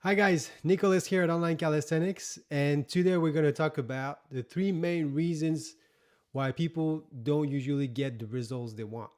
Hi guys, Nicholas here at Online Calisthenics, and today we're going to talk about the three main reasons why people don't usually get the results they want.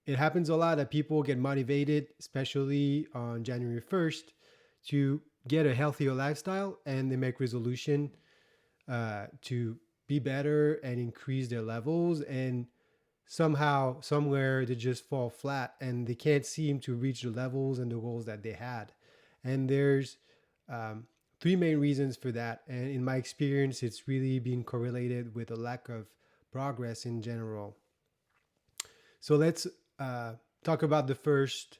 It happens a lot that people get motivated, especially on January 1st, to get a healthier lifestyle, and they make resolution to be better and increase their levels, and somehow, somewhere, they just fall flat and they can't seem to reach the levels and the goals that they had. And there's um, three main reasons for that. And in my experience, it's really been correlated with a lack of progress in general. So let's uh, talk about the first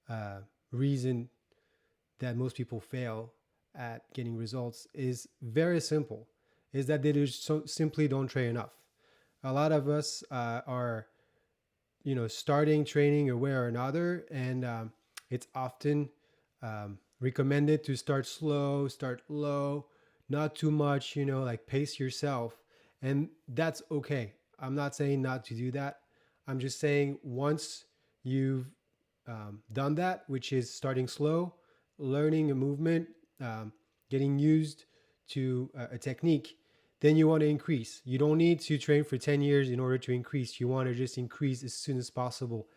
uh, reason that most people fail at getting results is very simple, is that they just simply don't train enough. A lot of us are starting training a way or another, and it's often recommended to start slow, start low, not too much, like pace yourself. And that's okay. I'm not saying not to do that. I'm just saying once you've done that, which is starting slow, learning a movement, um, getting used to a technique, then you want to increase. You don't need to train for 10 years in order to increase. You want to just increase as soon as possible.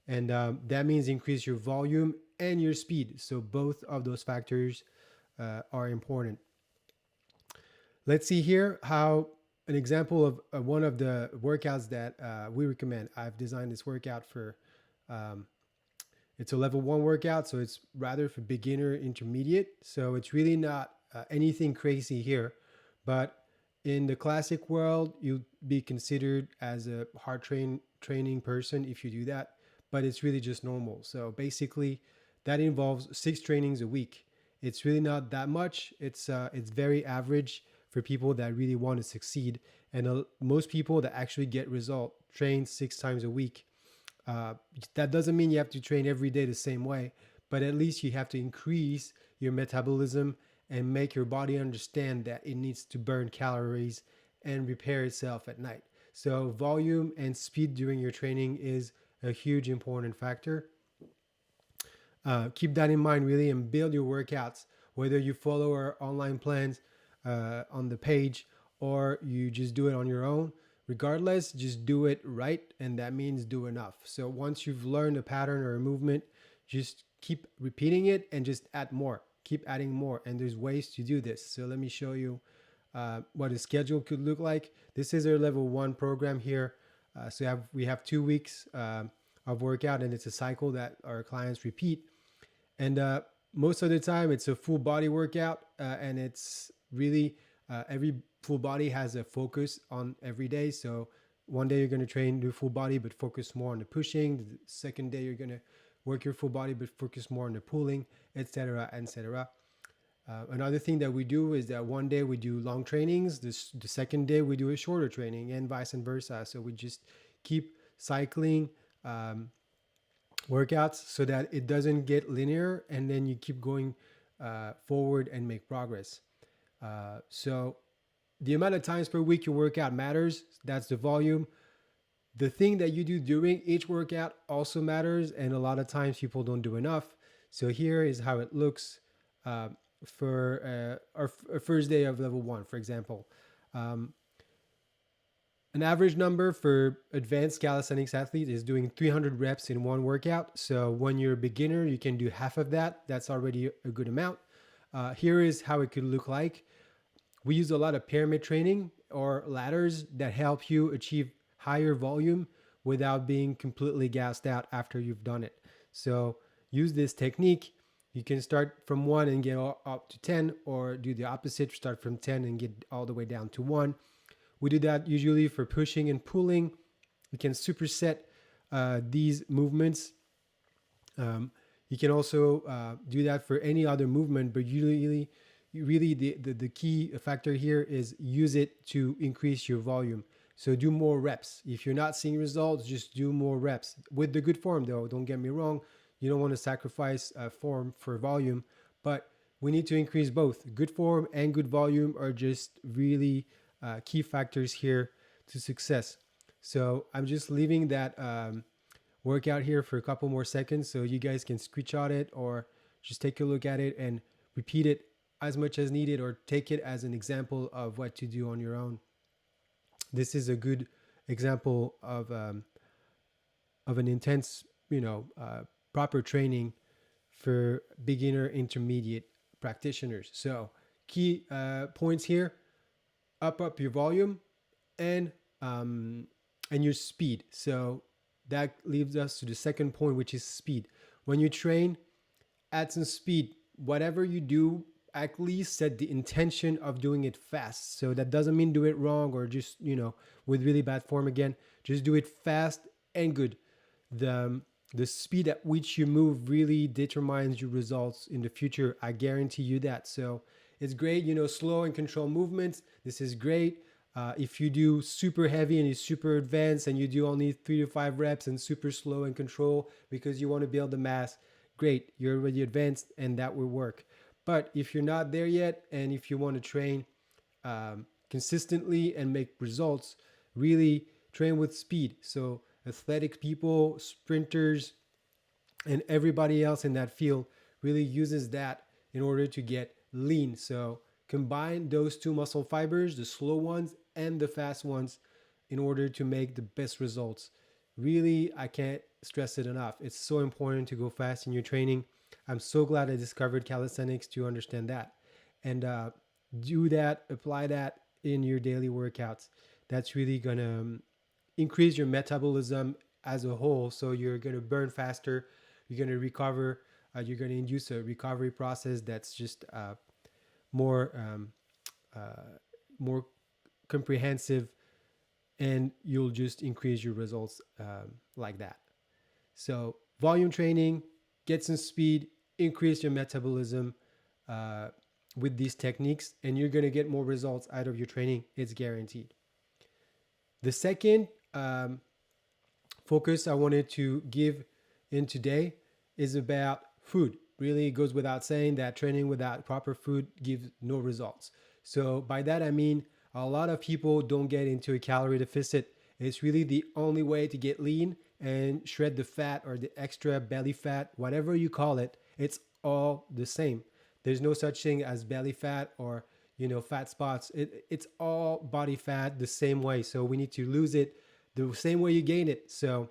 And that means increase your volume and your speed. So both of those factors are important. Let's see here how an example of one of the workouts that we recommend. I've designed this workout for, um, it's a level one workout, so it's rather for beginner intermediate. So it's really not anything crazy here. But in the classic world, you'd be considered as a training person if you do that, but it's really just normal. So basically, that involves 6 trainings a week. It's really not that much. It's very average for people that really want to succeed, and most people that actually get result train 6 times a week. Uh, that doesn't mean you have to train every day the same way, but at least you have to increase your metabolism and make your body understand that it needs to burn calories and repair itself at night. So, volume and speed during your training is a huge important factor. Keep that in mind, really, and build your workouts, whether you follow our online plans on the page or you just do it on your own. Regardless, just do it right, and that means do enough. So once you've learned a pattern or a movement, just keep repeating it and just add more. Keep adding more, and there's ways to do this. So let me show you what a schedule could look like. This is our level one program here. So we have 2 weeks of workout, and it's a cycle that our clients repeat. And most of the time, it's a full body workout, and it's really every full body has a focus on every day. So one day you're going to train your full body, but focus more on the pushing. The second day you're going to work your full body, but focus more on the pulling, etc., etc. Another thing that we do is that one day we do long trainings, the second day we do a shorter training, and vice versa. So we just keep cycling workouts so that it doesn't get linear, and then you keep going forward and make progress. So the amount of times per week you work out matters. That's the volume. The thing that you do during each workout also matters, and a lot of times people don't do enough. So here is how it looks for our first day of level one, for example. Um, an average number for advanced calisthenics athletes is doing 300 reps in one workout. So when you're a beginner, you can do half of that. That's already a good amount. Here is how it could look like. We use a lot of pyramid training or ladders that help you achieve higher volume without being completely gassed out after you've done it. So use this technique. You can start from 1 and get up to 10, or do the opposite, start from 10 and get all the way down to 1. We do that usually for pushing and pulling. We can superset these movements. You can also do that for any other movement, but usually, really the key factor here is use it to increase your volume. So do more reps. If you're not seeing results, just do more reps with the good form, though. Don't get me wrong. You don't want to sacrifice form for volume, but we need to increase both. Good form and good volume are just really key factors here to success. So I'm just leaving that workout here for a couple more seconds so you guys can screenshot it or just take a look at it and repeat it as much as needed, or take it as an example of what to do on your own. This is a good example of an intense, proper training for beginner, intermediate practitioners. So key points here: up your volume and your speed. So that leads us to the second point, which is speed. When you train, add some speed. Whatever you do, at least set the intention of doing it fast. So that doesn't mean do it wrong or just, with really bad form again. Just do it fast and good. The speed at which you move really determines your results in the future. I guarantee you that. So it's great, slow and controlled movements. This is great. If you do super heavy and you're super advanced and you do only 3 to 5 reps and super slow and control because you want to build the mass, great, you're already advanced and that will work. But if you're not there yet, and if you want to train consistently and make results, really train with speed. So athletic people, sprinters, and everybody else in that field really uses that in order to get lean. So combine those two muscle fibers, the slow ones and the fast ones, in order to make the best results. Really, I can't stress it enough. It's so important to go fast in your training. I'm so glad I discovered calisthenics to understand that. And do that, apply that in your daily workouts. That's really going to increase your metabolism as a whole. So you're going to burn faster, you're going to recover, you're going to induce a recovery process that's just more more comprehensive, and you'll just increase your results like that. So volume training, get some speed, increase your metabolism with these techniques, and you're going to get more results out of your training. It's guaranteed. The second focus I wanted to give in today is about food. Really, it goes without saying that training without proper food gives no results. So by that, I mean a lot of people don't get into a calorie deficit. It's really the only way to get lean and shred the fat or the extra belly fat, whatever you call it. It's all the same. There's no such thing as belly fat or fat spots. It's all body fat the same way. So we need to lose it the same way you gain it. So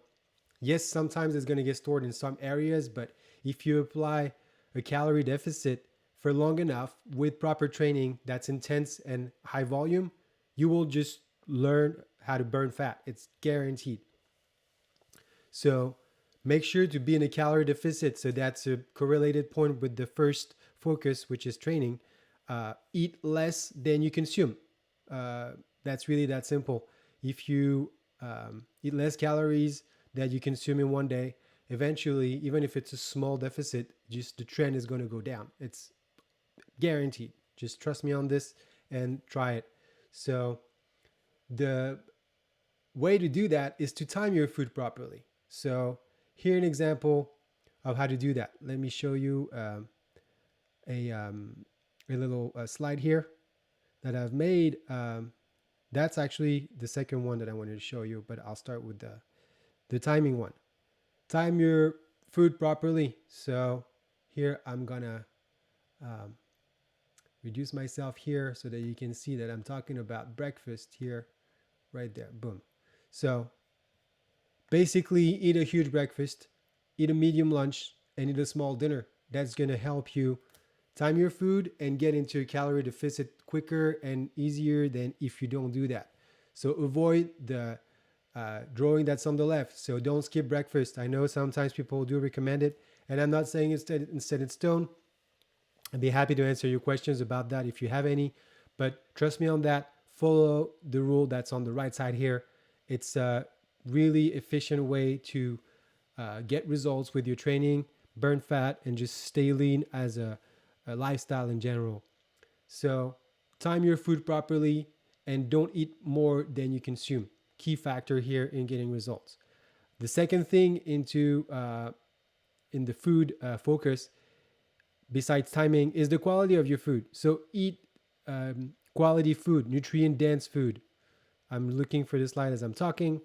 yes, sometimes it's going to get stored in some areas, but if you apply a calorie deficit for long enough with proper training that's intense and high volume, you will just learn how to burn fat. It's guaranteed. So make sure to be in a calorie deficit. So that's a correlated point with the first focus, which is training. Eat less than you consume. That's really that simple. If you eat less calories that you consume in one day, eventually, even if it's a small deficit, just the trend is going to go down. It's guaranteed. Just trust me on this and try it. So the way to do that is to time your food properly. So here's an example of how to do that. Let me show you a little slide here that I've made. That's actually the second one that I wanted to show you, but I'll start with the timing one. Time your food properly. So here I'm gonna reduce myself here so that you can see that I'm talking about breakfast here, right there, boom. So basically eat a huge breakfast, eat a medium lunch, and eat a small dinner. That's gonna help you time your food and get into a calorie deficit quicker and easier than if you don't do that. So avoid the drawing that's on the left. So don't skip breakfast. I know sometimes people do recommend it, and I'm not saying it's set in stone. I'd be happy to answer your questions about that if you have any, but trust me on that. Follow the rule that's on the right side here. It's a really efficient way to get results with your training, burn fat, and just stay lean as a lifestyle in general. So time your food properly and don't eat more than you consume. Key factor here in getting results. The second thing in the food focus, besides timing, is the quality of your food. So eat quality food, nutrient dense food. I'm looking for the slide as I'm talking,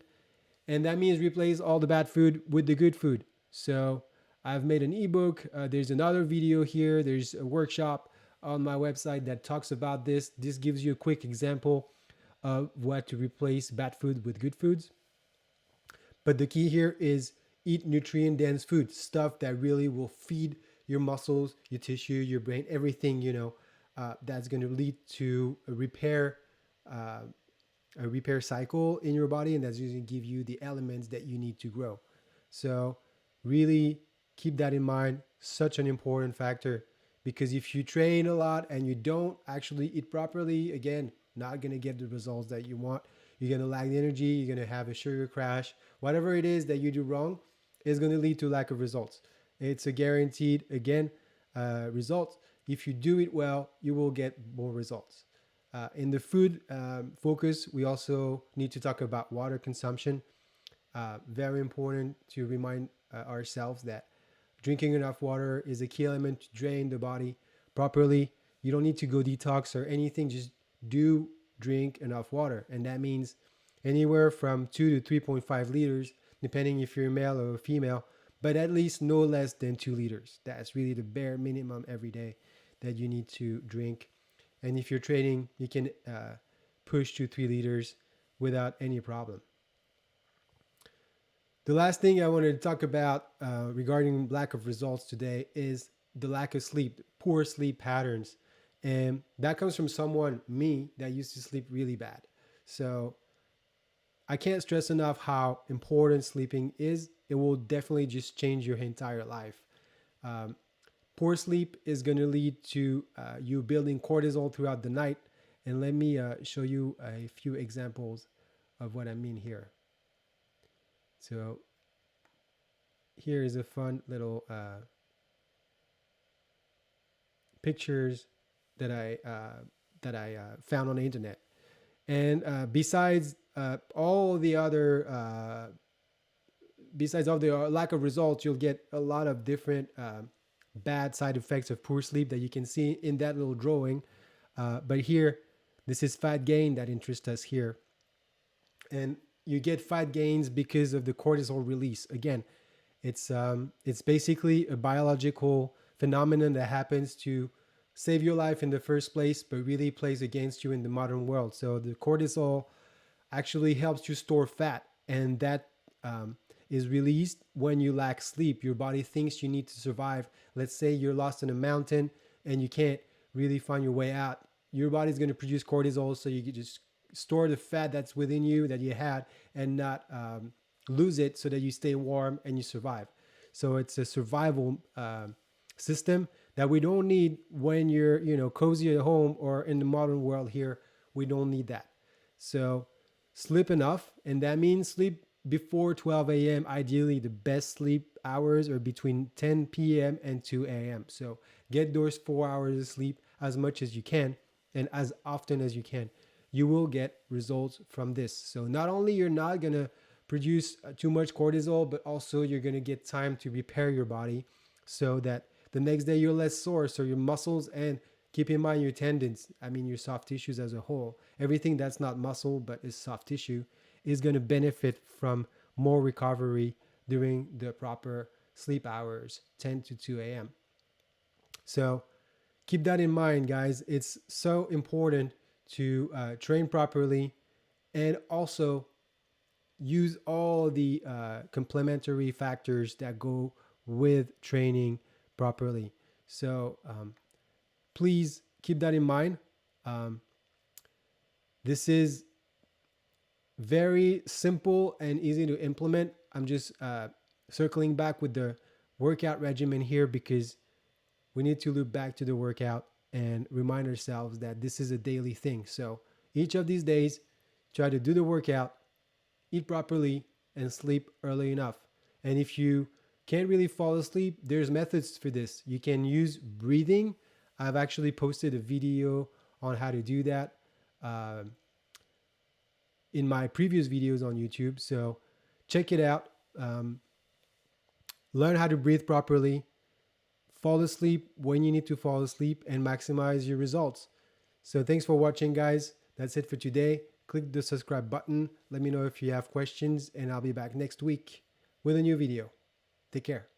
and that means replace all the bad food with the good food. So I've made an ebook. There's another video here. There's a workshop on my website that talks about this. This gives you a quick example of what to replace bad food with good foods. But the key here is eat nutrient dense food, stuff that really will feed your muscles, your tissue, your brain, everything, that's going to lead to uh, a repair cycle in your body, and that's going to give you the elements that you need to grow. So really keep that in mind. Such an important factor, because if you train a lot and you don't actually eat properly, again, not going to get the results that you want. You're going to lack the energy. You're going to have a sugar crash. Whatever it is that you do wrong is going to lead to lack of results. It's a guaranteed, again, result. If you do it well, you will get more results. In the food focus, we also need to talk about water consumption. Very important to remind ourselves that drinking enough water is a key element to drain the body properly. You don't need to go detox or anything. Just do drink enough water. And that means anywhere from 2 to 3.5 liters, depending if you're a male or a female, but at least no less than 2 liters. That's really the bare minimum every day that you need to drink. And if you're training, you can push to 3 liters without any problem. The last thing I wanted to talk about regarding lack of results today is the lack of sleep, poor sleep patterns. And that comes from someone, me, that used to sleep really bad. So I can't stress enough how important sleeping is. It will definitely just change your entire life. Poor sleep is going to lead to you building cortisol throughout the night. And let me show you a few examples of what I mean here. So here is a fun little pictures that I found on the internet. And besides all the lack of results, you'll get a lot of different bad side effects of poor sleep that you can see in that little drawing. But here, this is fat gain that interests us here. And you get fat gains because of the cortisol release. Again, it's basically a biological phenomenon that happens to save your life in the first place, but really plays against you in the modern world. So the cortisol actually helps you store fat, and that is released when you lack sleep. Your body thinks you need to survive. Let's say you're lost in a mountain and you can't really find your way out. Your body's going to produce cortisol, so you can just store the fat that's within you that you had and not lose it, so that you stay warm and you survive. So it's a survival system that we don't need when you're cozy at home, or in the modern world here. We don't need that. So sleep enough, and that means sleep before 12 a.m. Ideally, the best sleep hours are between 10 p.m. and 2 a.m. So get those 4 hours of sleep as much as you can and as often as you can. You will get results from this. So not only you're not going to produce too much cortisol, but also you're going to get time to repair your body, so that the next day you're less sore. So your muscles, and keep in mind your tendons, your soft tissues as a whole, everything that's not muscle but is soft tissue, is going to benefit from more recovery during the proper sleep hours, 10 to 2 a.m. So keep that in mind, guys. It's so important to train properly, and also use all the complementary factors that go with training properly. So please keep that in mind. This is very simple and easy to implement. I'm just circling back with the workout regimen here, because we need to loop back to the workout and remind ourselves that this is a daily thing. So each of these days, try to do the workout, eat properly, and sleep early enough. And if you can't really fall asleep, there's methods for this. You can use breathing. I've actually posted a video on how to do that in my previous videos on YouTube. So check it out. Learn how to breathe properly. Fall asleep when you need to fall asleep, and maximize your results. So thanks for watching, guys. That's it for today. Click the subscribe button. Let me know if you have questions, and I'll be back next week with a new video. Take care.